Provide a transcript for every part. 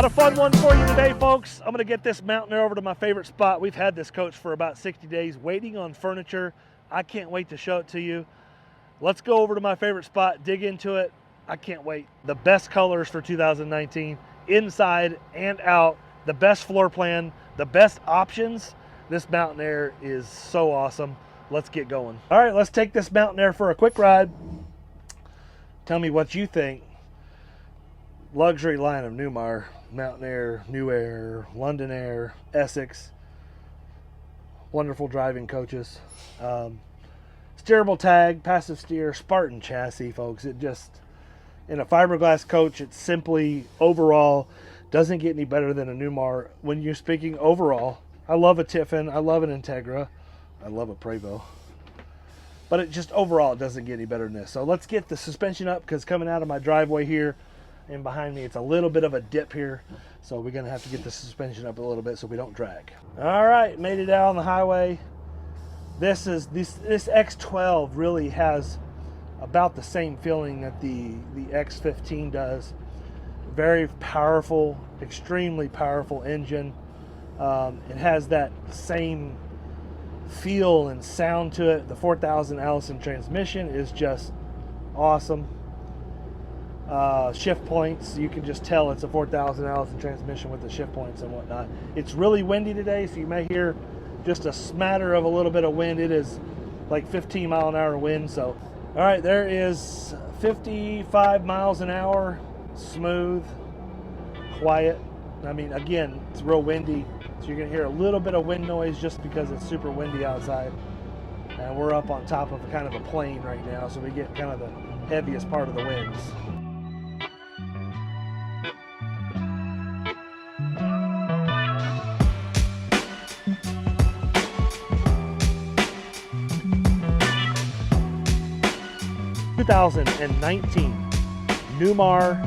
Got a fun one for you today, folks. I'm going to get this Mountain Air over to my favorite spot. We've had this coach for about 60 days, waiting on furniture. I can't wait to show it to you. Let's go over to my favorite spot, dig into it. I can't wait. The best colors for 2019, inside and out, the best floor plan, the best options. This Mountain Air is so awesome. Let's get going. All right, let's take this Mountain Air for a quick ride. Tell me what you think. Luxury line of Newmar, Mountain Air, New Air, London Air, Essex. Wonderful driving coaches. Steerable tag, passive steer, Spartan chassis, folks. It just, in a fiberglass coach, it's simply, overall, doesn't get any better than a Newmar. When you're speaking overall, I love a Tiffin, I love an Integra, I love a Prevost. But it just, overall, it doesn't get any better than this. So let's get the suspension up, because coming out of my driveway here, and behind me, it's a little bit of a dip here, so we're gonna have to get the suspension up a little bit so we don't drag. All right, made it out on the highway. This X12 really has about the same feeling that the X15 does. Very powerful, extremely powerful engine. It has that same feel and sound to it. The 4,000 Allison transmission is just awesome. Shift points, you can just tell it's a 4,000 Allison transmission with the shift points and whatnot. It's really windy today, so you may hear just a smatter of a little bit of wind. It is like 15 mile an hour wind. So, all right, there is 55 miles an hour, smooth, quiet. I mean, again, it's real windy, so you're gonna hear a little bit of wind noise just because it's super windy outside. And we're up on top of kind of a plain right now, so we get kind of the heaviest part of the winds. 2019 Newmar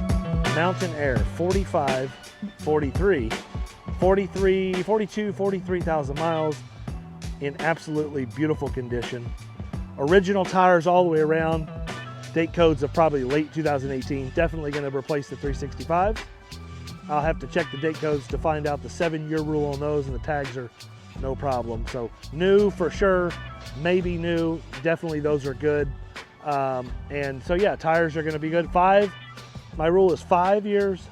Mountain Air 45, 43, 43, 42, 43,000 miles in absolutely beautiful condition. Original tires all the way around. Date codes of probably late 2018. Definitely going to replace the 365s. I'll have to check the date codes to find out the 7-year rule on those, and the tags are no problem. So new for sure, maybe new. Definitely those are good. And so yeah, tires are going to be good. My rule is 5 years,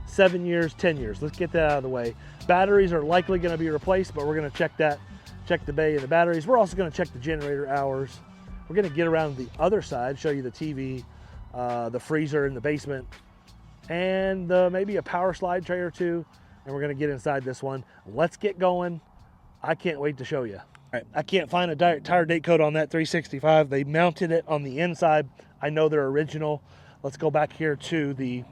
7 years, 10 years. Let's get that out of the way. Batteries are likely going to be replaced, but we're going to check the bay and the batteries. We're also going to check the generator hours. We're going to get around the other side, show you the TV, the freezer in the basement, and maybe a power slide tray or two. And we're going to get inside this one. Let's get going. I can't wait to show you. All right, I can't find a tire date code on that 365. They mounted it on the inside. I know they're original. Let's go back here to the,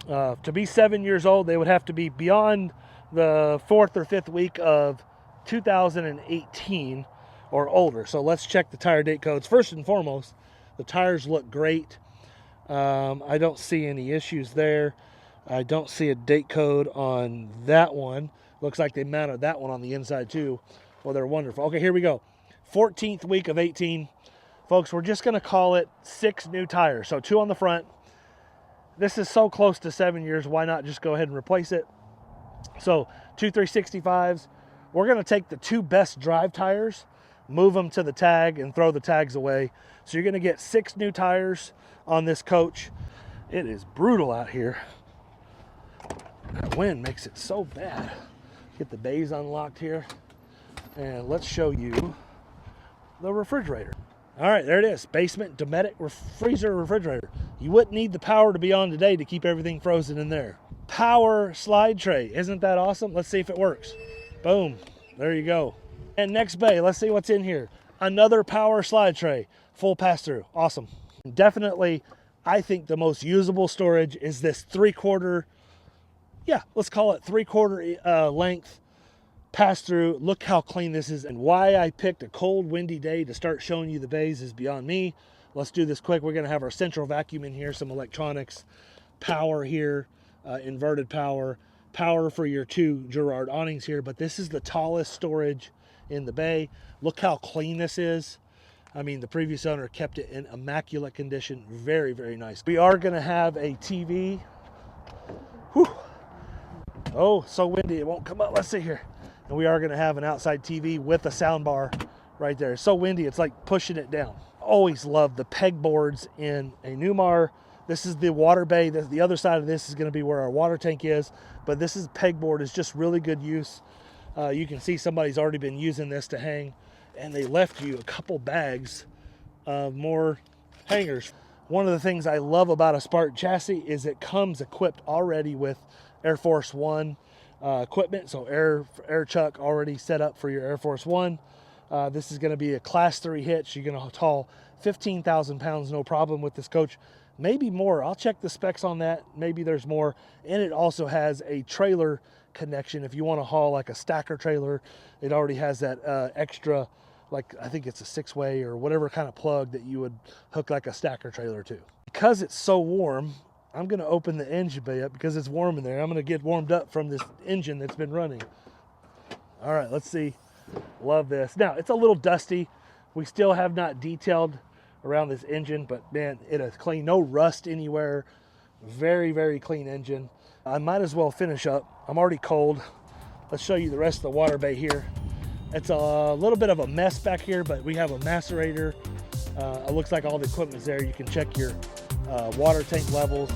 to be 7 years old, they would have to be beyond the 4th or 5th week of 2018 or older. So let's check the tire date codes. First and foremost, the tires look great. I don't see any issues there. I don't see a date code on that one. Looks like they mounted that one on the inside too. Well, they're wonderful. Okay, here we go. 14th week of 18. Folks, we're just going to call it 6 new tires. So 2 on the front. This is so close to 7 years. Why not just go ahead and replace it? So 2 365s. We're going to take the 2 best drive tires, move them to the tag, and throw the tags away. So you're going to get 6 new tires on this coach. It is brutal out here. That wind makes it so bad. Get the bays unlocked here. And let's show you the refrigerator. All right, there it is. Basement Dometic freezer refrigerator. You wouldn't need the power to be on today to keep everything frozen in there. Power slide tray. Isn't that awesome? Let's see if it works. Boom. There you go. And next bay, let's see what's in here. Another power slide tray. Full pass-through. Awesome. Definitely, I think the most usable storage is this 3/4, yeah, let's call it 3/4 length pass-through. Look how clean this is, and why I picked a cold, windy day to start showing you the bays is beyond me. Let's do this quick. We're going to have our central vacuum in here, some electronics, power here, inverted power for your 2 Girard awnings here. But this is the tallest storage in the bay. Look how clean this is. I mean, the previous owner kept it in immaculate condition. Very, very nice. We are going to have a TV. Whew. Oh, so windy, it won't come up. Let's see here. And we are going to have an outside TV with a sound bar right there. It's so windy, it's like pushing it down. Always love the pegboards in a Newmar. This is the water bay. The other side of this is going to be where our water tank is. But this is pegboard is just really good use. You can see somebody's already been using this to hang, and they left you a couple bags of more hangers. One of the things I love about a Spartan chassis is it comes equipped already with Air Force One equipment. So air chuck already set up for your Air Force One. This is going to be a Class 3 hitch. You're going to haul 15,000 pounds, no problem with this coach. Maybe more. I'll check the specs on that. Maybe there's more. And it also has a trailer connection. If you want to haul like a stacker trailer, it already has that extra, like I think it's a 6-way or whatever kind of plug that you would hook like a stacker trailer to. Because it's so warm, I'm going to open the engine bay up because it's warm in there. I'm going to get warmed up from this engine that's been running. All right, let's see. Love this. Now, it's a little dusty. We still have not detailed around this engine, but man, it is clean. No rust anywhere. Very, very clean engine. I might as well finish up. I'm already cold. Let's show you the rest of the water bay here. It's a little bit of a mess back here, but we have a macerator. It looks like all the equipment's there. You can check your water tank levels,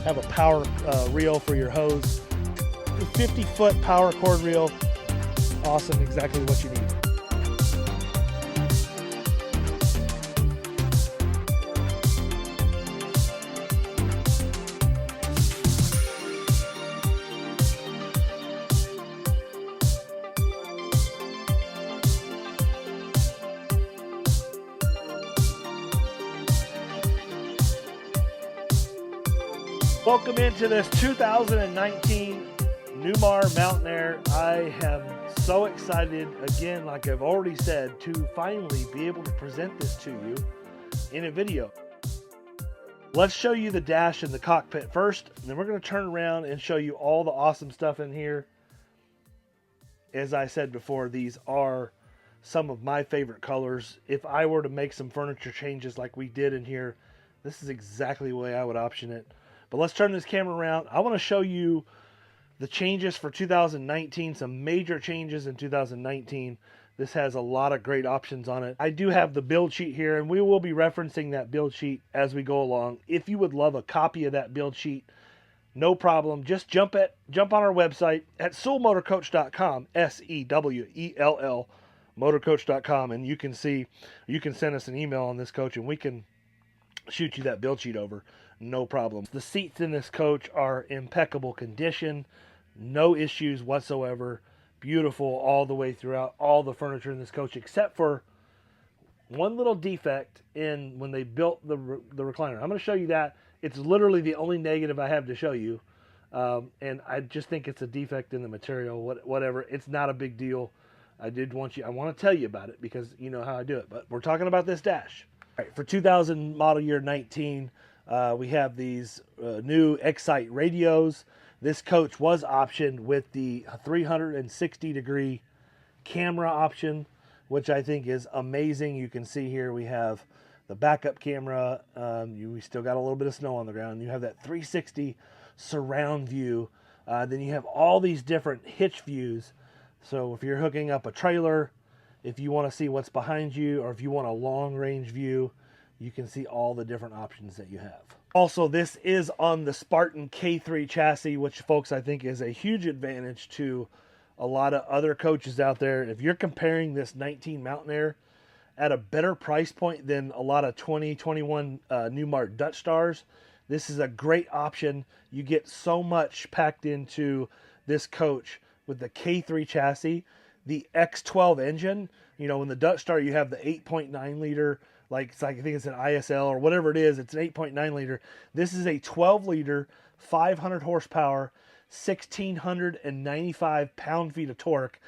have a power reel for your hose. 50-foot power cord reel. Awesome, exactly what you need. Welcome into this 2019 Newmar Mountain Aire. I am so excited, again, like I've already said, to finally be able to present this to you in a video. Let's show you the dash and the cockpit first, and then we're going to turn around and show you all the awesome stuff in here. As I said before, these are some of my favorite colors. If I were to make some furniture changes like we did in here, this is exactly the way I would option it. But let's turn this camera around. I want to show you the changes for 2019, some major changes in 2019. This has a lot of great options on it. I do have the build sheet here, and we will be referencing that build sheet as we go along. If you would love a copy of that build sheet, no problem. Just jump on our website at sewellmotorcoach.com, SEWELL motorcoach.com, and you can send us an email on this coach, and we can shoot you that build sheet over. No problem. The seats in this coach are impeccable condition. No issues whatsoever. Beautiful all the way throughout. All the furniture in this coach, except for one little defect in when they built the recliner. I'm going to show you that. It's literally the only negative I have to show you. And I just think it's a defect in the material. Whatever. It's not a big deal. I want to tell you about it because you know how I do it. But we're talking about this dash. All right, for 2000 model year 19, we have these new Excite radios. This coach was optioned with the 360-degree camera option, which I think is amazing. You can see here we have the backup camera. We still got a little bit of snow on the ground. You have that 360 surround view. Then you have all these different hitch views. So if you're hooking up a trailer, if you want to see what's behind you, or if you want a long-range view, you can see all the different options that you have. Also, this is on the Spartan K3 chassis, which, folks, I think is a huge advantage to a lot of other coaches out there. If you're comparing this 19 Mountain Aire at a better price point than a lot of 2021 Newmar Dutchstars, this is a great option. You get so much packed into this coach with the K3 chassis. The X12 engine, you know, in the Dutchstar you have the 8.9 liter, I think it's an ISL or whatever it is, it's an 8.9 liter. This is a 12 liter, 500 horsepower, 1,695 pound-feet of torque.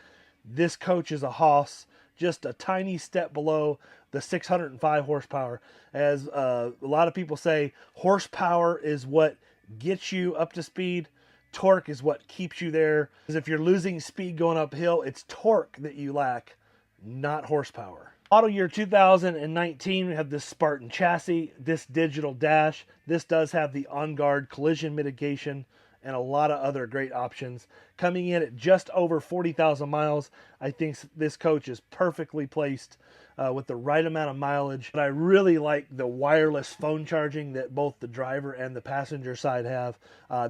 This coach is a Haas, just a tiny step below the 605 horsepower. As a lot of people say, horsepower is what gets you up to speed. Torque is what keeps you there. Because if you're losing speed going uphill, it's torque that you lack, not horsepower. Model year 2019, we have this Spartan chassis, this digital dash. This does have the on-guard collision mitigation and a lot of other great options. Coming in at just over 40,000 miles, I think this coach is perfectly placed with the right amount of mileage. But I really like the wireless phone charging that both the driver and the passenger side have.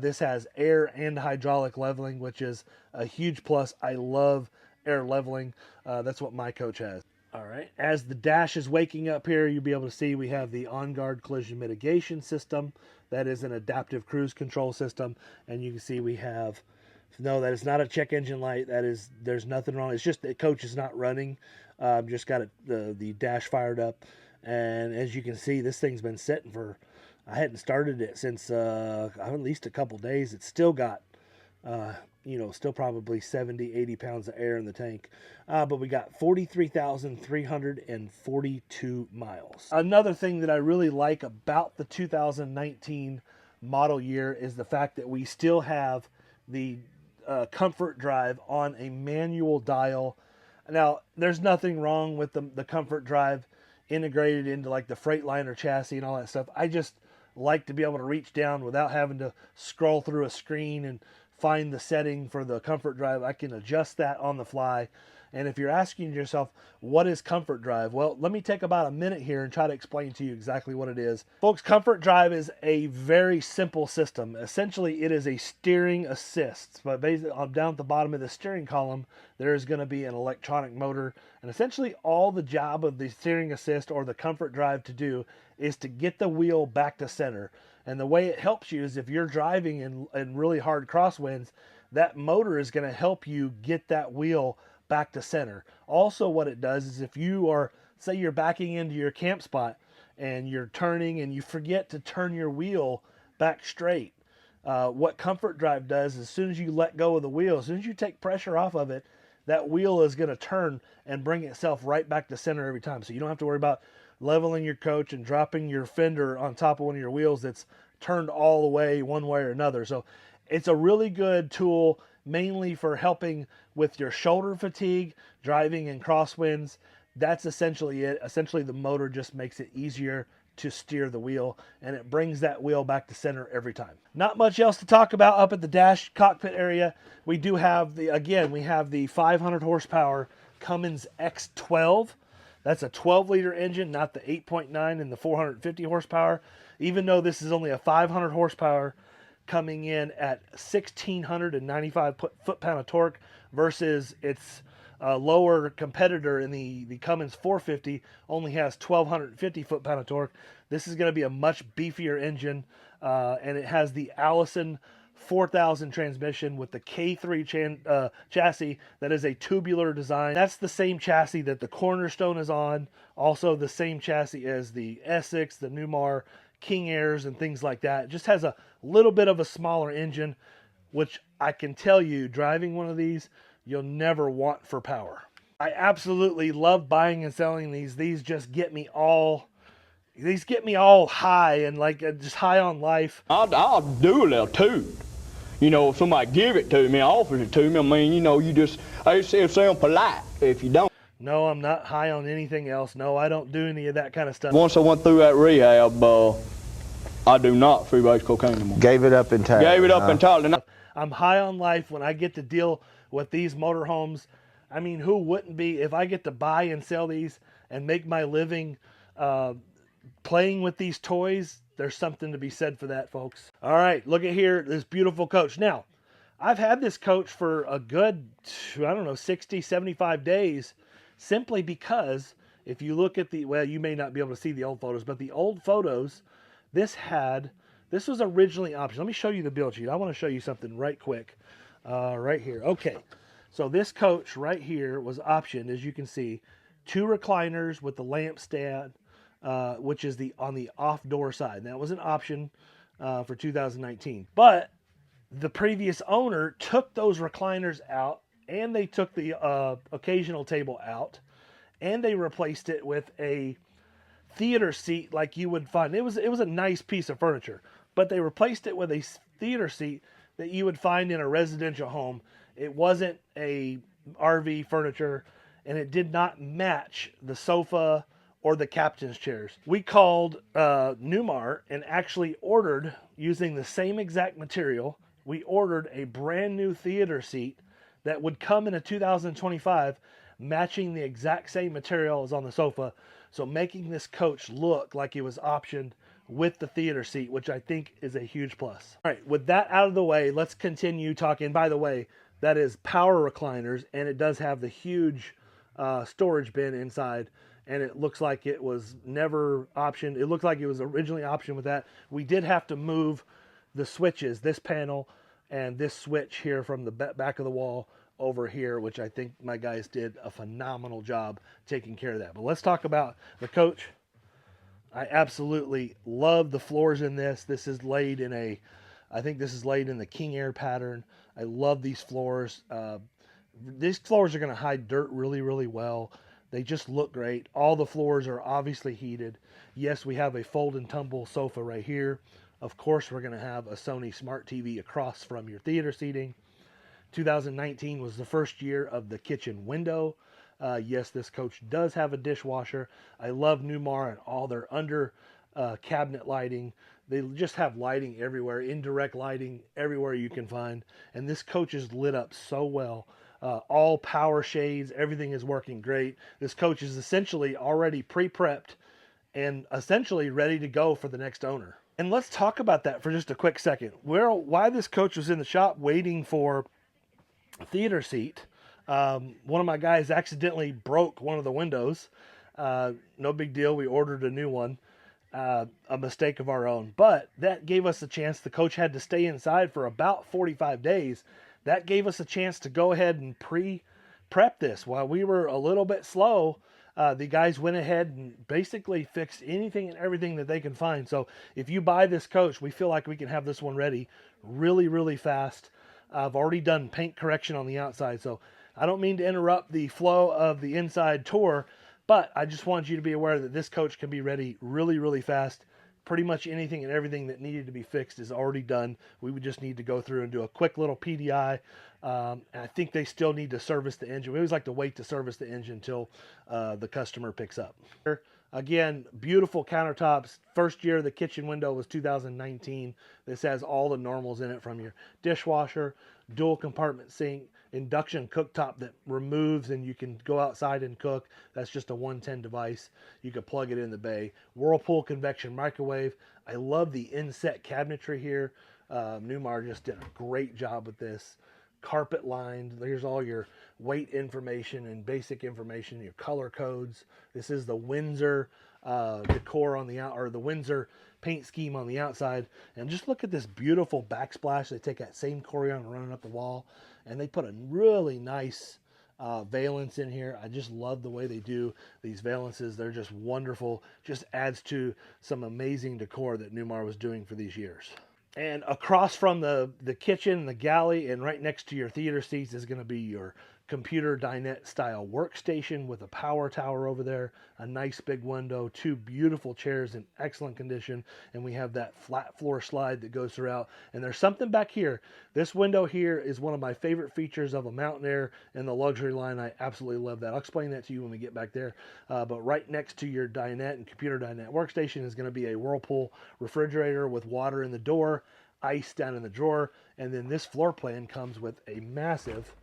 This has air and hydraulic leveling, which is a huge plus. I love air leveling. That's what my coach has. All right, as the dash is waking up here, you'll be able to see we have the on-guard collision mitigation system. That is an adaptive cruise control system. And you can see we have, no, that is not a check engine light. That is, there's nothing wrong. It's just the coach is not running. Just got it, the dash fired up. And as you can see, this thing's been sitting for, I hadn't started it since at least a couple days. It's still got, you know, still probably 70, 80 pounds of air in the tank. But we got 43,342 miles. Another thing that I really like about the 2019 model year is the fact that we still have the Comfort Drive on a manual dial. Now, there's nothing wrong with the Comfort Drive integrated into like the Freightliner chassis and all that stuff. I just like to be able to reach down without having to scroll through a screen and find the setting for the Comfort Drive. I can adjust that on the fly. And if you're asking yourself, what is Comfort Drive? Well, let me take about a minute here and try to explain to you exactly what it is. Folks, Comfort Drive is a very simple system. Essentially, it is a steering assist. But basically, down at the bottom of the steering column, there is going to be an electronic motor. And essentially, all the job of the steering assist or the Comfort Drive to do is to get the wheel back to center. And the way it helps you is if you're driving in really hard crosswinds, that motor is going to help you get that wheel back to center. Also, what it does is if you are, say you're backing into your camp spot and you're turning and you forget to turn your wheel back straight, what Comfort Drive does is as soon as you let go of the wheel, as soon as you take pressure off of it, that wheel is going to turn and bring itself right back to center every time. So you don't have to worry about leveling your coach and dropping your fender on top of one of your wheels that's turned all the way one way or another. So it's a really good tool, mainly for helping with your shoulder fatigue, driving in crosswinds. That's essentially it. Essentially, the motor just makes it easier to steer the wheel, and it brings that wheel back to center every time. Not much else to talk about up at the dash cockpit area. We do have we have the 500 horsepower Cummins X12. That's a 12-liter engine, not the 8.9 and the 450 horsepower. Even though this is only a 500 horsepower, coming in at 1,695 foot-pound of torque versus its lower competitor in the Cummins 450 only has 1,250 foot-pound of torque. This is going to be a much beefier engine, and it has the Allison 4000 transmission with the K3 chassis that is a tubular design. That's the same chassis that the Cornerstone is on. Also the same chassis as the Essex, the Newmar King Airs, and things like that. It just has a little bit of a smaller engine, which I can tell you, driving one of these, you'll never want for power. I absolutely love buying and selling these. These just get me all... These get me all high and like just high on life. I'll do a little too. You know, if somebody give it to me, offers it to me, I mean, you know, it sound polite if you don't. No, I'm not high on anything else. No, I don't do any of that kind of stuff. Once I went through that rehab, I do not freebase cocaine anymore. Gave it up entirely. Gave it up entirely. I'm high on life when I get to deal with these motorhomes. I mean, who wouldn't be? If I get to buy and sell these and make my living playing with these toys, there's something to be said for that, folks. All right, look at here, this beautiful coach. Now, I've had this coach for a good, I don't know, 60, 75 days, simply because if you look at well, you may not be able to see the old photos, but the old photos, this was originally optional. Let me show you the build sheet. I want to show you something right quick, right here. Okay, so this coach right here was optioned, as you can see, 2 recliners with the lamp stand, which is on the off door side. That was an option for 2019. But the previous owner took those recliners out, and they took the occasional table out, and they replaced it with a theater seat like you would find. It was a nice piece of furniture, but they replaced it with a theater seat that you would find in a residential home. It wasn't a RV furniture, and it did not match the sofa or the captain's chairs. We called Newmar and actually ordered using the same exact material we ordered a brand new theater seat that would come in a 2025, matching the exact same material as on the sofa. So making this coach look like it was optioned with the theater seat, which I think is a huge plus. All right, with that out of the way, let's continue talking. By the way, that is power recliners, and it does have the huge storage bin inside, and it looks like it was never optioned. It looked like it was originally optioned with that. We did have to move the switches, this panel and this switch here from the back of the wall over here, which I think my guys did a phenomenal job taking care of that. But let's talk about the coach. I absolutely love the floors in this. This is laid in a, I think this is laid in the King Air pattern. I love these floors. These floors are going to hide dirt really, really well. They just look great. All the floors are obviously heated. Yes, we have a fold and tumble sofa right here. Of course, we're going to have a Sony Smart TV across from your theater seating. 2019 was the first year of the kitchen window. Yes, this coach does have a dishwasher. I love Newmar and all their under cabinet lighting. They just have lighting everywhere, indirect lighting everywhere you can find. And this coach is lit up so well. All power shades, everything is working great. This coach is essentially already pre-prepped and essentially ready to go for the next owner. And let's talk about that for just a quick second. Why this coach was in the shop waiting for a theater seat. One of my guys accidentally broke one of the windows. No big deal. We ordered a new one. A mistake of our own. But that gave us a chance. The coach had to stay inside for about 45 days. That gave us a chance to go ahead and prep this. While we were a little bit slow, the guys went ahead and basically fixed anything and everything that they can find. So if you buy this coach, we feel like we can have this one ready really, really fast. I've already done paint correction on the outside, so I don't mean to interrupt the flow of the inside tour, but I just want you to be aware that this coach can be ready really, really fast. Pretty much anything and everything that needed to be fixed is already done. We would just need to go through and do a quick little PDI. And I think they still need to service the engine. We always like to wait to service the engine until the customer picks up. Again, beautiful countertops. First year the kitchen window was 2019. This has all the normals in it, from your dishwasher, dual compartment sink, induction cooktop that removes and you can go outside and cook. That's just a 110 device. You can plug it in the bay. Whirlpool convection microwave. I love the inset cabinetry here. Newmar just did a great job with this. Carpet lined. There's all your weight information and basic information, your color codes. This is the Windsor decor on the or the Windsor paint scheme on the outside. And just look at this beautiful backsplash. They take that same corian running up the wall, and they put a really nice valance in here. I just love the way they do these valances. They're just wonderful. Just adds to some amazing decor that Newmar was doing for these years. And across from the kitchen, the galley, and right next to your theater seats is going to be your computer dinette style workstation with a power tower over there, a nice big window, two beautiful chairs in excellent condition, and we have that flat floor slide that goes throughout. And there's something back here. This window here is one of my favorite features of a Mountain Air in the luxury line. I absolutely love that. I'll explain that to you when we get back there. But right next to your dinette and computer dinette workstation is going to be a Whirlpool refrigerator with water in the door, ice down in the drawer, and then this floor plan comes with a massive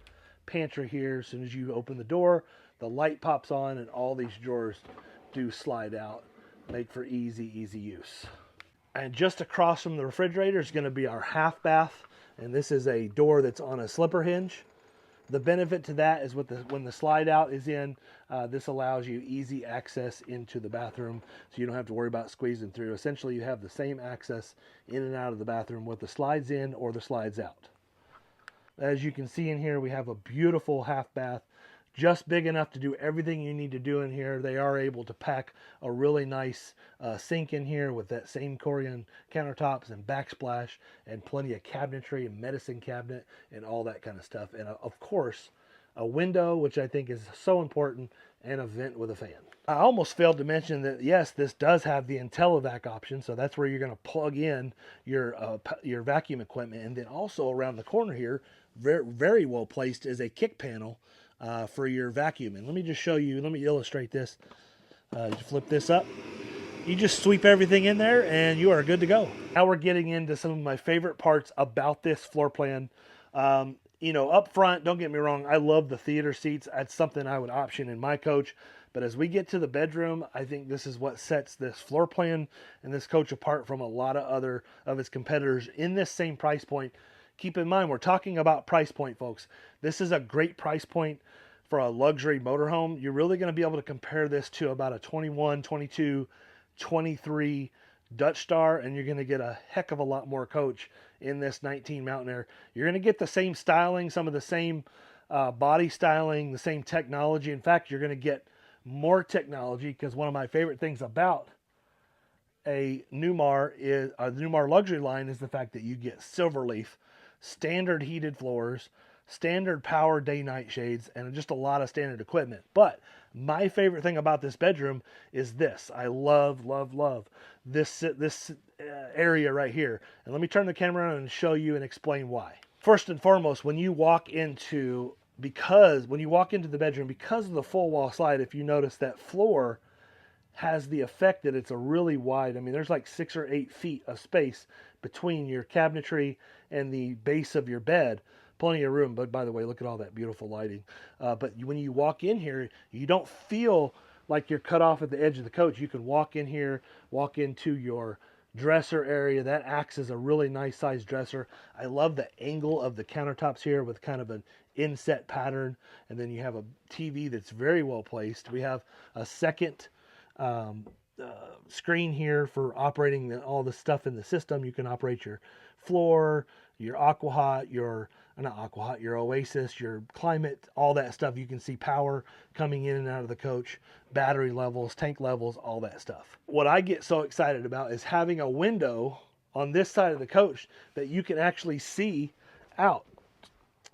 pantry here. As soon as you open the door, the light pops on and all these drawers do slide out, make for easy use. And just across from the refrigerator is going to be our half bath, and this is a door that's on a slipper hinge. The benefit to that is when the slide out is in, this allows you easy access into the bathroom, so you don't have to worry about squeezing through. Essentially, you have the same access in and out of the bathroom with the slides in or the slides out. As you can see in here, we have a beautiful half bath, just big enough to do everything you need to do in here. They are able to pack a really nice sink in here with that same corian countertops and backsplash and plenty of cabinetry and medicine cabinet and all that kind of stuff. And of course, a window, which I think is so important, and a vent with a fan. I almost failed to mention that, yes, this does have the IntelliVac option, so that's where you're going to plug in your vacuum equipment. And then also around the corner here, very, very well placed, is a kick panel for your vacuum. And let me just show you, let me illustrate this. You flip this up, You just sweep everything in there and you are good to go. Now we're getting into some of my favorite parts about this floor plan. You know, up front, don't get me wrong, I love the theater seats. That's something I would option in my coach. But as we get to the bedroom, I think this is what sets this floor plan and this coach apart from a lot of other of its competitors in this same price point. Keep in mind, we're talking about price point, folks. This is a great price point for a luxury motorhome. You're really going to be able to compare this to about a 21, 22, 23 Dutchstar, and you're going to get a heck of a lot more coach in this 19 Mountain Aire. You're going to get the same styling, some of the same body styling, the same technology. In fact, you're going to get more technology, because one of my favorite things about a Newmar luxury line is the fact that you get Silverleaf, standard heated floors, standard power day-night shades, and just a lot of standard equipment. But my favorite thing about this bedroom is this. I love, love, love this area right here. And let me turn the camera around and show you and explain why. First and foremost, when you walk into the bedroom, because of the full wall slide, if you notice, that floor has the effect that it's a really wide, I mean, there's like 6 or 8 feet of space between your cabinetry and the base of your bed. Plenty of room, but by the way, look at all that beautiful lighting. But when you walk in here, you don't feel like you're cut off at the edge of the coach. You can walk in here, walk into your dresser area. That acts as a really nice sized dresser. I love the angle of the countertops here with kind of an inset pattern. And then you have a TV that's very well placed. We have a second screen here for operating all the stuff in the system. You can operate your floor, your your Oasis, your climate, all that stuff. You can see power coming in and out of the coach, battery levels, tank levels, all that stuff. What I get so excited about is having a window on this side of the coach that you can actually see out.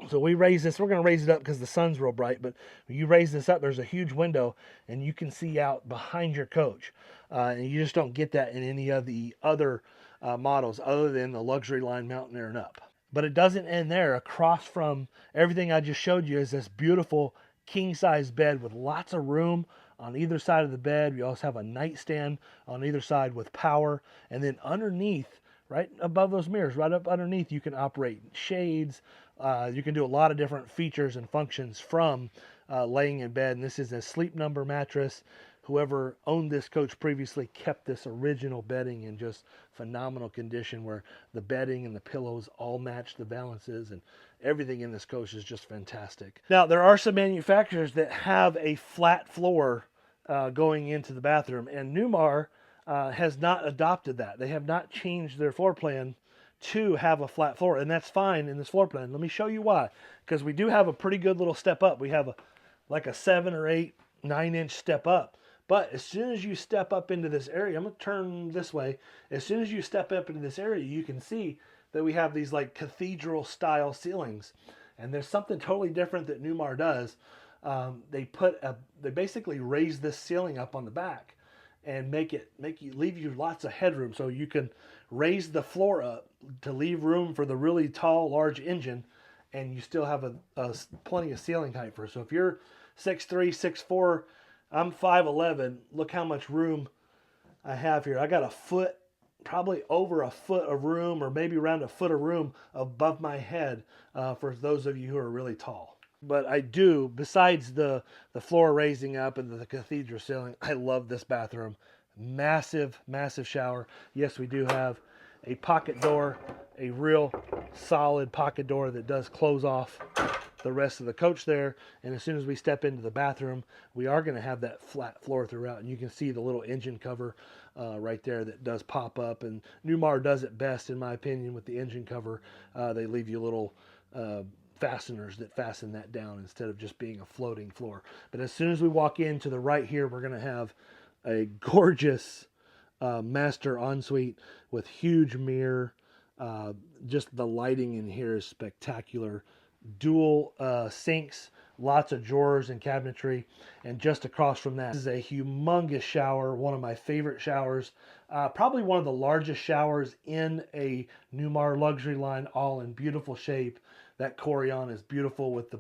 So we raise this, we're going to raise it up because the sun's real bright, but when you raise this up, there's a huge window and you can see out behind your coach. And you just don't get that in any of the other models other than the luxury line Mountain Aire and up. But it doesn't end there. Across from everything I just showed you is this beautiful king-size bed with lots of room on either side of the bed. We also have a nightstand on either side with power. And then underneath, right above those mirrors, right up underneath, you can operate shades. You can do a lot of different features and functions from laying in bed. And this is a Sleep Number mattress. Whoever owned this coach previously kept this original bedding in just phenomenal condition, where the bedding and the pillows all match the balances, and everything in this coach is just fantastic. Now, there are some manufacturers that have a flat floor going into the bathroom, and Newmar has not adopted that. They have not changed their floor plan to have a flat floor, and that's fine in this floor plan. Let me show you why. Because we do have a pretty good little step up. We have like a 7 or 8, 9-inch step up. But as soon as you step up into this area, I'm going to turn this way. As soon as you step up into this area, you can see that we have these like cathedral style ceilings. And there's something totally different that Newmar does. They basically raise this ceiling up on the back and leave you lots of headroom, so you can raise the floor up to leave room for the really tall, large engine, and you still have plenty of ceiling height for it. So if you're 6'3", 6'4", I'm 5'11", look how much room I have here. I got a foot, probably over a foot of room, or maybe around a foot of room above my head for those of you who are really tall. But I do, besides the floor raising up and the cathedral ceiling, I love this bathroom. Massive, massive shower. Yes, we do have a pocket door, a real solid pocket door that does close off the rest of the coach there. And as soon as we step into the bathroom, we are going to have that flat floor throughout. And you can see the little engine cover right there that does pop up. And Newmar does it best, in my opinion, with the engine cover. They leave you little fasteners that fasten that down instead of just being a floating floor. But as soon as we walk into the right here, we're going to have a gorgeous master ensuite with huge mirror. Just the lighting in here is spectacular. Dual sinks, lots of drawers and cabinetry, and just across from that is a humongous shower, one of my favorite showers, probably one of the largest showers in a Newmar luxury line, all in beautiful shape. That Corian is beautiful with the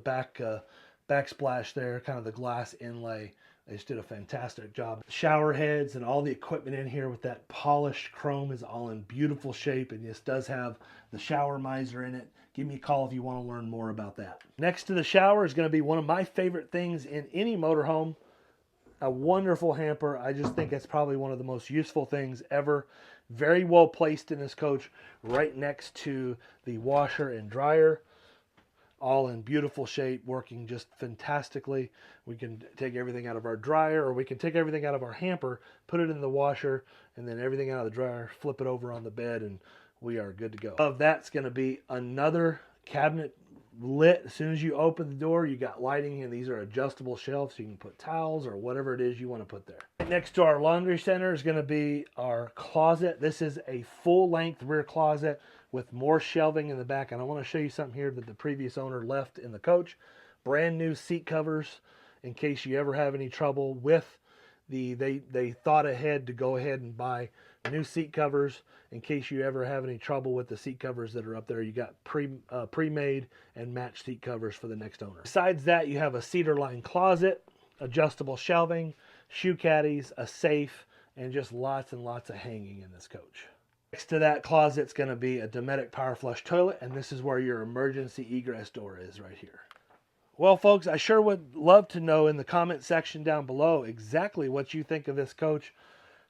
backsplash there, kind of the glass inlay. They just did a fantastic job. Shower heads and all the equipment in here with that polished chrome is all in beautiful shape, and this does have the shower miser in it. Give me a call if you want to learn more about that. Next to the shower is going to be one of my favorite things in any motorhome, a wonderful hamper. I just think it's probably one of the most useful things ever. Very well placed in this coach, right next to the washer and dryer. All in beautiful shape, working just fantastically. We can take everything out of our dryer, or we can take everything out of our hamper, put it in the washer, and then everything out of the dryer, flip it over on the bed, and we are good to go. Of that's going to be another cabinet lit. As soon as you open the door, you got lighting, and these are adjustable shelves, so you can put towels or whatever it is you want to put there. Next to our laundry center is going to be our closet. This is a full-length rear closet with more shelving in the back, and I want to show you something here that the previous owner left in the coach. Brand new seat covers, in case you ever have any trouble with they thought ahead to go ahead and buy new seat covers in case you ever have any trouble with the seat covers that are up there. You got pre-made and matched seat covers for the next owner. Besides that, you have a cedar lined closet, adjustable shelving, shoe caddies, a safe, and just lots and lots of hanging in this coach. Next to that closet's going to be a Dometic power flush toilet, and this is where your emergency egress door is right here. Well, folks, I sure would love to know in the comment section down below exactly what you think of this coach.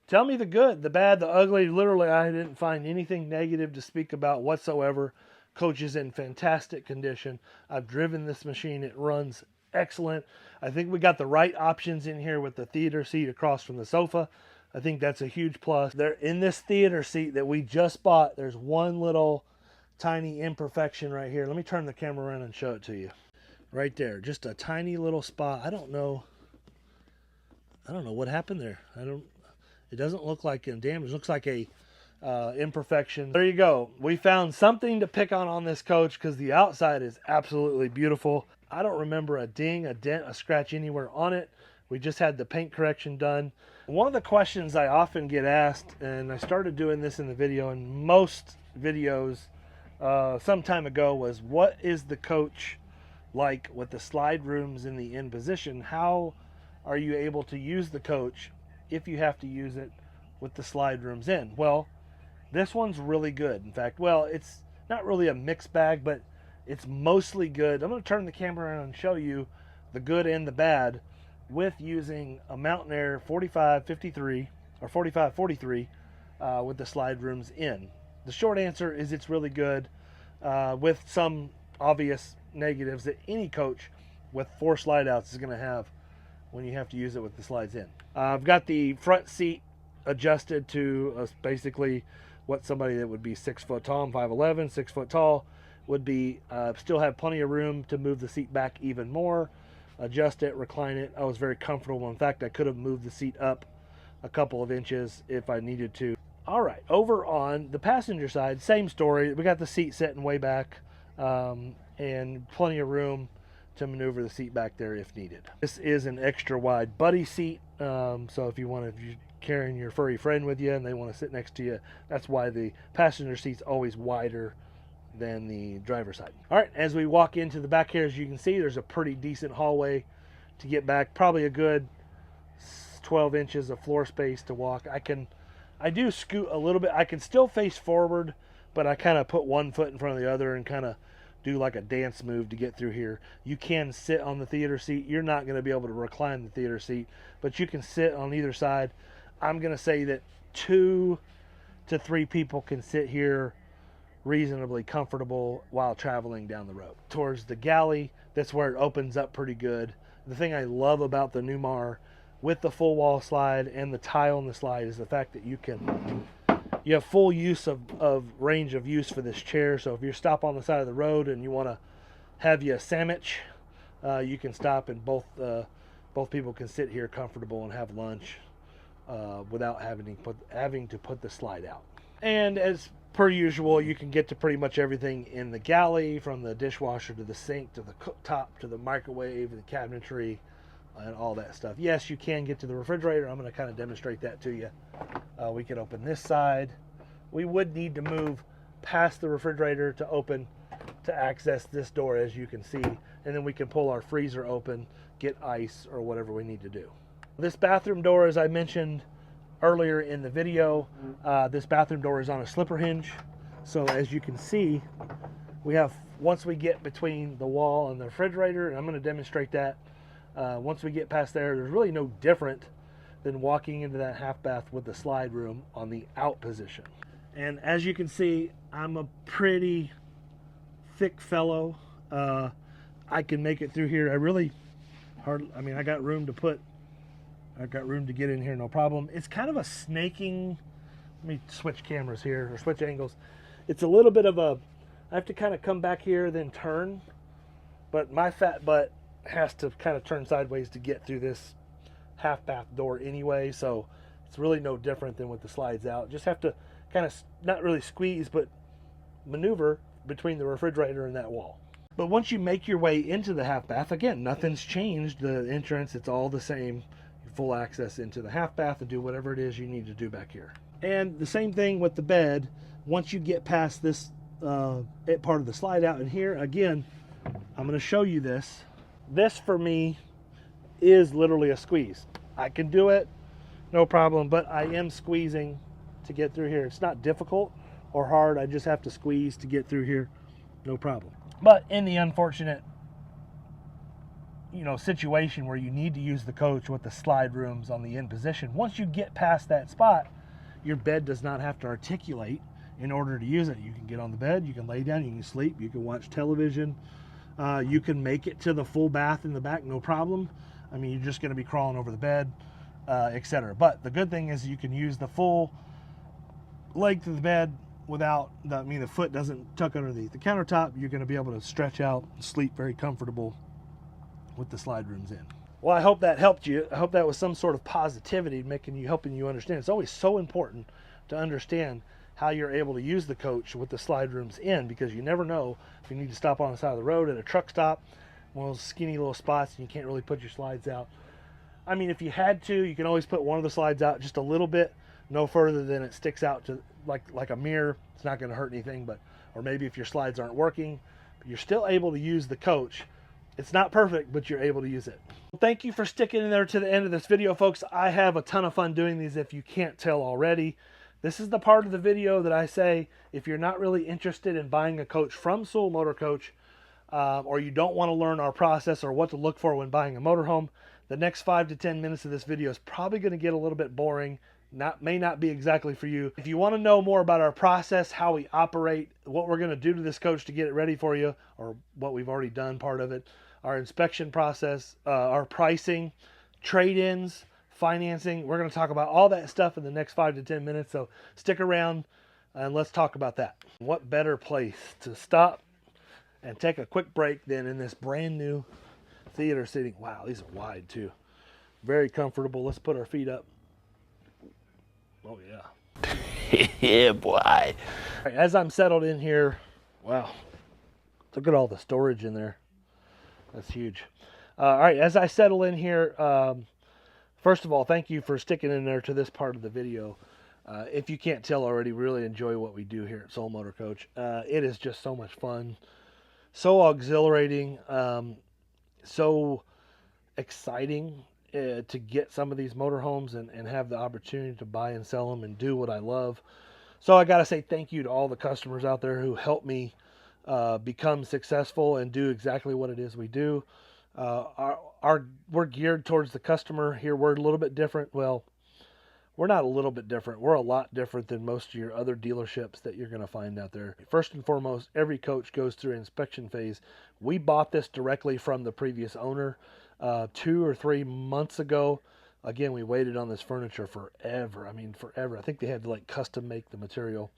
Tell me the good, the bad, the ugly. Literally, I didn't find anything negative to speak about whatsoever. Coach is in fantastic condition. I've driven this machine. It runs excellent. I think we got the right options in here with the theater seat across from the sofa. I think that's a huge plus. There, in this theater seat that we just bought, there's one little tiny imperfection right here. Let me turn the camera around and show it to you. Right there, just a tiny little spot. I don't know what happened there. It doesn't look like damage. It looks like a imperfection. There you go. We found something to pick on this coach because the outside is absolutely beautiful. I don't remember a ding, a dent, a scratch anywhere on it. We just had the paint correction done. One of the questions I often get asked, and I started doing this in the video, in most videos some time ago, was what is the coach like with the slide rooms in the in position? How are you able to use the coach if you have to use it with the slide rooms in? Well, this one's really good. In fact, well, it's not really a mixed bag, but it's mostly good. I'm going to turn the camera around and show you the good and the bad with using a Mountain Aire 4553 or 4543 with the slide rooms in. The short answer is it's really good with some obvious negatives that any coach with 4 slide outs is going to have when you have to use it with the slides in. I've got the front seat adjusted to basically what somebody that would be 6 foot tall. I'm 5'11", 6 foot tall, would be still have plenty of room to move the seat back even more, adjust it, recline it. I was very comfortable. In fact, I could have moved the seat up a couple of inches if I needed to. All right, over on the passenger side, same story. We got the seat sitting way back and plenty of room to maneuver the seat back there if needed. This is an extra wide buddy seat, so if you're carrying your furry friend with you and they want to sit next to you, that's why the passenger seat's always wider than the driver's side. All right, as we walk into the back here, as you can see, there's a pretty decent hallway to get back, probably a good 12 inches of floor space to walk. I do scoot a little bit. I can still face forward, but I kind of put one foot in front of the other and kind of do like a dance move to get through here. You can sit on the theater seat. You're not going to be able to recline the theater seat, but you can sit on either side. I'm going to say that 2 to 3 people can sit here reasonably comfortable while traveling down the road. Towards the galley, that's where it opens up pretty good. The thing I love about the Newmar with the full wall slide and the tile on the slide is the fact that you have full use of range of use for this chair. So if you stop on the side of the road and you want to have you a sandwich, you can stop and both people can sit here comfortable and have lunch without having to put the slide out. And as per usual, you can get to pretty much everything in the galley, from the dishwasher to the sink to the cooktop to the microwave, the cabinetry, and all that stuff. Yes, you can get to the refrigerator. I'm going to kind of demonstrate that to you. We can open this side. We would need to move past the refrigerator to access this door, as you can see, and then we can pull our freezer open, get ice or whatever we need to do. This bathroom door, as I mentioned earlier in the video, this bathroom door is on a slipper hinge. So as you can see, we have, once we get between the wall and the refrigerator, and I'm going to demonstrate that, once we get past there, there's really no different than walking into that half bath with the slide room on the out position. And as you can see, I'm a pretty thick fellow. I can make it through here. I got room to get in here, no problem. It's kind of a snaking, let me switch cameras here, or switch angles. It's a little bit of a, I have to kind of come back here, then turn, but my fat butt has to kind of turn sideways to get through this half bath door anyway, so it's really no different than with the slides out. Just have to kind of, not really squeeze, but maneuver between the refrigerator and that wall. But once you make your way into the half bath, again, nothing's changed. The entrance, it's all the same. Full access into the half bath and do whatever it is you need to do back here. And the same thing with the bed. Once you get past this part of the slide out in here, again, I'm going to show you this. This for me is literally a squeeze. I can do it, no problem, but I am squeezing to get through here. It's not difficult or hard. I just have to squeeze to get through here, no problem. But in the unfortunate situation where you need to use the coach with the slide rooms on the in position, once you get past that spot, your bed does not have to articulate in order to use it. You can get on the bed, you can lay down, you can sleep, you can watch television, you can make it to the full bath in the back, no problem. I mean, you're just going to be crawling over the bed, etc. But the good thing is you can use the full length of the bed without, the foot doesn't tuck underneath the countertop. You're going to be able to stretch out and sleep very comfortable with the slide rooms in. Well, I hope that helped you. I hope that was some sort of positivity helping you understand. It's always so important to understand how you're able to use the coach with the slide rooms in, because you never know if you need to stop on the side of the road at a truck stop, one of those skinny little spots, and you can't really put your slides out. I mean, if you had to, you can always put one of the slides out just a little bit, no further than it sticks out to like a mirror. It's not going to hurt anything, or maybe if your slides aren't working, but you're still able to use the coach. It's not perfect, but you're able to use it. Well, thank you for sticking in there to the end of this video, folks. I have a ton of fun doing these, if you can't tell already. This is the part of the video that I say, if you're not really interested in buying a coach from Sewell Motor Coach, or you don't want to learn our process or what to look for when buying a motorhome, the next 5 to 10 minutes of this video is probably going to get a little bit boring. May not be exactly for you. If you want to know more about our process, how we operate, what we're going to do to this coach to get it ready for you, or what we've already done, part of it, our inspection process, our pricing, trade-ins, financing, we're going to talk about all that stuff in the next 5 to 10 minutes. So stick around and let's talk about that. What better place to stop and take a quick break than in this brand new theater seating. Wow, these are wide too. Very comfortable. Let's put our feet up. Oh yeah. Yeah, boy. All right, as I'm settled in here, wow, look at all the storage in there. That's huge. All right, as I settle in here, first of all, thank you for sticking in there to this part of the video. If you can't tell already, really enjoy what we do here at Sewell Motor Coach. It is just so much fun, so exhilarating, so exciting to get some of these motorhomes and have the opportunity to buy and sell them and do what I love. So I got to say thank you to all the customers out there who help me become successful and do exactly what it is we do. We're geared towards the customer here. We're a little bit different. Well, we're not a little bit different. We're a lot different than most of your other dealerships that you're going to find out there. First and foremost, every coach goes through an inspection phase. We bought this directly from the previous owner 2 or 3 months ago. Again, we waited on this furniture forever. I mean, forever. I think they had to custom make the material.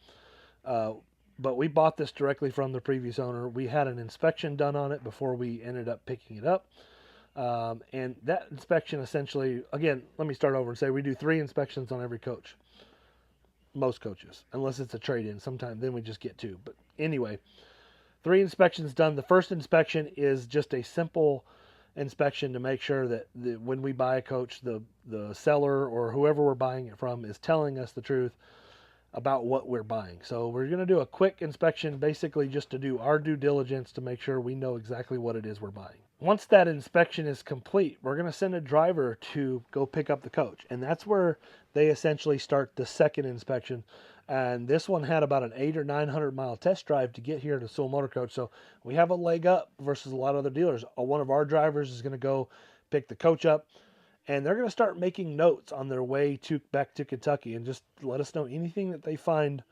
But we bought this directly from the previous owner. We had an inspection done on it before we ended up picking it up. And that inspection essentially, again, let me start over and say we do 3 inspections on every coach. Most coaches, unless it's a trade-in. Sometimes then we just get 2. But anyway, 3 inspections done. The first inspection is just a simple inspection to make sure that when we buy a coach, the seller or whoever we're buying it from is telling us the truth about what we're buying. So we're going to do a quick inspection, basically just to do our due diligence to make sure we know exactly what it is we're buying. Once that inspection is complete, we're going to send a driver to go pick up the coach. And that's where they essentially start the second inspection. And this one had about an 800 or 900 mile test drive to get here to Sewell Motor Coach. So we have a leg up versus a lot of other dealers. One of our drivers is going to go pick the coach up, and they're going to start making notes on their way back to Kentucky, and just let us know anything that they find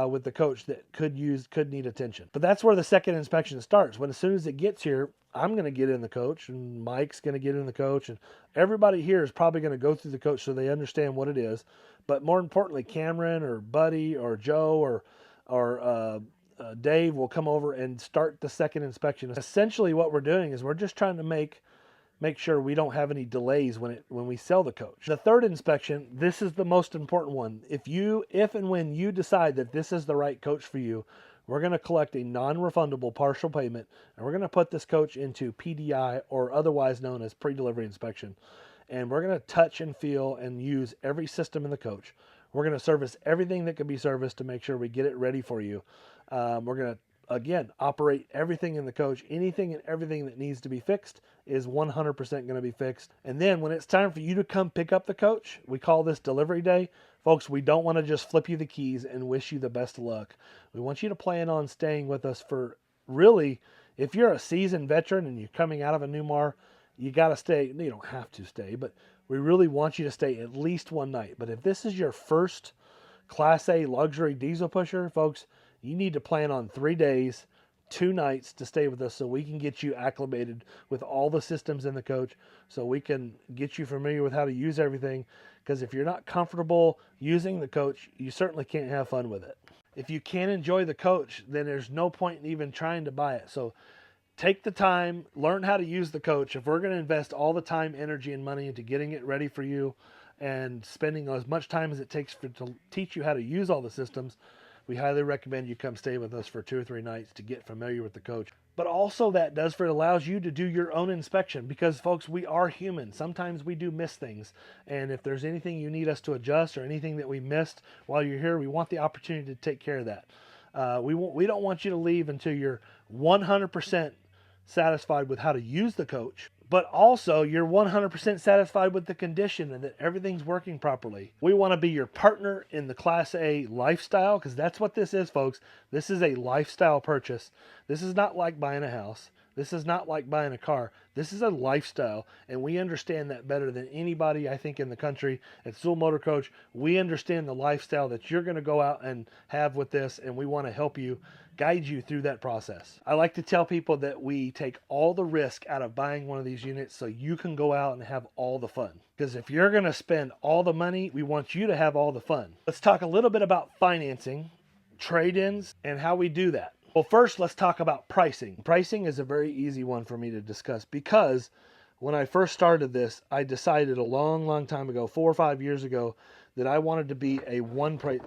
with the coach that could need attention. But that's where the second inspection starts. As soon as it gets here, I'm going to get in the coach, and Mike's going to get in the coach, and everybody here is probably going to go through the coach so they understand what it is. But more importantly, Cameron or Buddy or Joe or Dave will come over and start the second inspection. Essentially what we're doing is we're just trying to make sure we don't have any delays when we sell the coach. The third inspection, this is the most important one. If and when you decide that this is the right coach for you, we're going to collect a non-refundable partial payment, and we're going to put this coach into PDI, or otherwise known as pre-delivery inspection. And we're going to touch and feel and use every system in the coach. We're going to service everything that can be serviced to make sure we get it ready for you. We're going to, again, operate everything in the coach. Anything and everything that needs to be fixed is 100% going to be fixed. And then when it's time for you to come pick up the coach, we call this delivery day. Folks, we don't want to just flip you the keys and wish you the best of luck. We want you to plan on staying with us for, really, if you're a seasoned veteran and you're coming out of a Newmar, you got to stay. You don't have to stay, but we really want you to stay at least one night. But if this is your first Class A luxury diesel pusher, folks, you need to plan on 3 days, 2 nights to stay with us so we can get you acclimated with all the systems in the coach, so we can get you familiar with how to use everything. Because if you're not comfortable using the coach, you certainly can't have fun with it. If you can't enjoy the coach, then there's no point in even trying to buy it. So take the time, learn how to use the coach. If we're going to invest all the time, energy, and money into getting it ready for you and spending as much time as it takes to teach you how to use all the systems, we highly recommend you come stay with us for 2 or 3 nights to get familiar with the coach. But also it allows you to do your own inspection, because folks, we are human. Sometimes we do miss things. And if there's anything you need us to adjust or anything that we missed while you're here, we want the opportunity to take care of that. We don't want you to leave until you're 100% satisfied with how to use the coach, but also you're 100% satisfied with the condition and that everything's working properly. We want to be your partner in the Class A lifestyle, because that's what this is, folks. This is a lifestyle purchase. This is not like buying a house. This is not like buying a car. This is a lifestyle, and we understand that better than anybody, I think, in the country. At Sewell Motor Coach, we understand the lifestyle that you're going to go out and have with this, and we want to help you, guide you through that process. I like to tell people that we take all the risk out of buying one of these units so you can go out and have all the fun. Because if you're going to spend all the money, we want you to have all the fun. Let's talk a little bit about financing, trade-ins, and how we do that. Well, first, let's talk about pricing. Pricing is a very easy one for me to discuss, because when I first started this, I decided a long time ago, 4 or 5 years ago, that I wanted to be a one-price,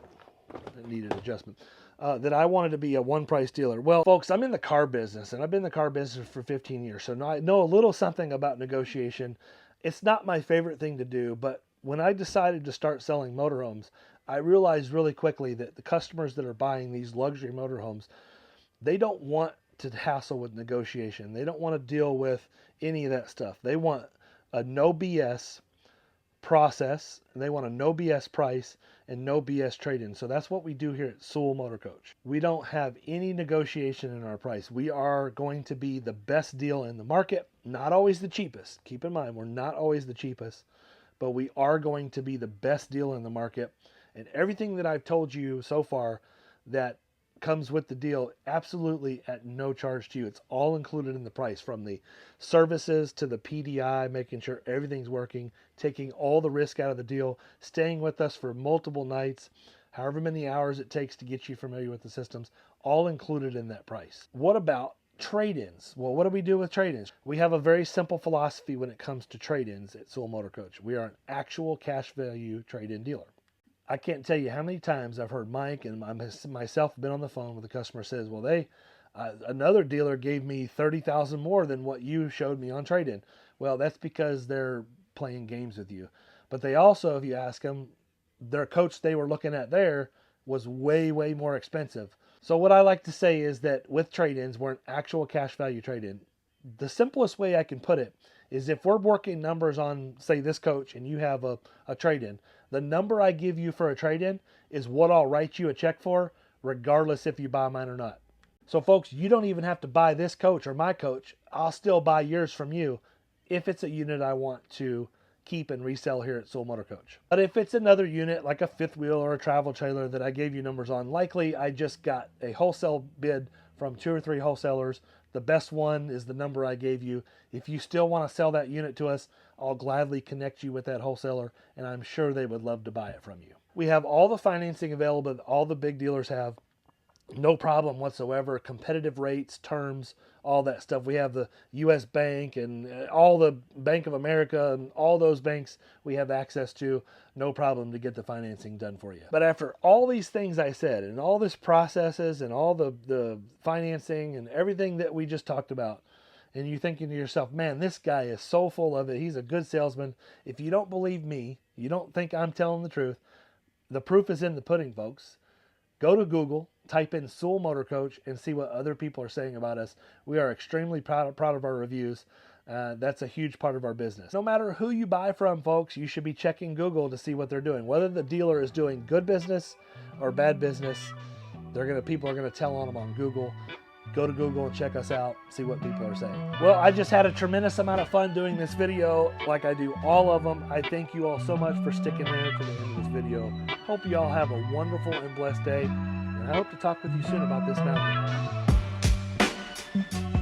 that needed adjustment, that I wanted to be a one-price dealer. Well, folks, I'm in the car business, and I've been in the car business for 15 years, so I know a little something about negotiation. It's not my favorite thing to do, but when I decided to start selling motorhomes, I realized really quickly that the customers that are buying these luxury motorhomes, they don't want to hassle with negotiation. They don't want to deal with any of that stuff. They want a no BS process, and they want a no BS price and no BS trade-in. So that's what we do here at Sewell Motor Coach. We don't have any negotiation in our price. We are going to be the best deal in the market, not always the cheapest. Keep in mind, we're not always the cheapest, but we are going to be the best deal in the market. And everything that I've told you so far that comes with the deal, absolutely at no charge to you. It's all included in the price, from the services to the PDI, making sure everything's working, taking all the risk out of the deal, staying with us for multiple nights, however many hours it takes to get you familiar with the systems, all included in that price. What about trade-ins? Well, what do we do with trade-ins? We have a very simple philosophy when it comes to trade-ins at Sewell Motor Coach. We are an actual cash value trade-in dealer. I can't tell you how many times I've heard Mike and myself been on the phone with a customer says, well, another dealer gave me $30,000 more than what you showed me on trade-in. Well, that's because they're playing games with you. But they also, if you ask them, their coach they were looking at there was way more expensive. So what I like to say is that with trade-ins, we're an actual cash value trade-in. the simplest way I can put it is if we're working numbers on, say, this coach and you have a trade-in, the number I give you for a trade-in is what I'll write you a check for, regardless if you buy mine or not. So folks, you don't even have to buy this coach or my coach. I'll still buy yours from you if it's a unit I want to keep and resell here at Soul Motor Coach. But if it's another unit like a fifth wheel or a travel trailer that I gave you numbers on, likely I just got a wholesale bid from 2 or 3 wholesalers. The best one is the number I gave you. If you still want to sell that unit to us, I'll gladly connect you with that wholesaler, and I'm sure they would love to buy it from you. We have all the financing available that all the big dealers have. No problem whatsoever. Competitive rates, terms, all that stuff. We have the U.S. Bank and all the Bank of America and all those banks we have access to. No problem to get the financing done for you. But after all these things I said and all this processes and all the financing and everything that we just talked about, and you're thinking to yourself, man, this guy is so full of it. He's a good salesman. If you don't believe me, you don't think I'm telling the truth, the proof is in the pudding, folks. Go to Google, type in Soul Motor Coach, and see what other people are saying about us. We are extremely proud of our reviews. That's a huge part of our business. No matter who you buy from, folks, you should be checking Google to see what they're doing. Whether the dealer is doing good business or bad business, people are gonna tell on them on Google. Go to Google and check us out, see what people are saying. Well, I just had a tremendous amount of fun doing this video, like I do all of them. I thank you all so much for sticking there to the end of this video. Hope you all have a wonderful and blessed day, and I hope to talk with you soon about this mountain.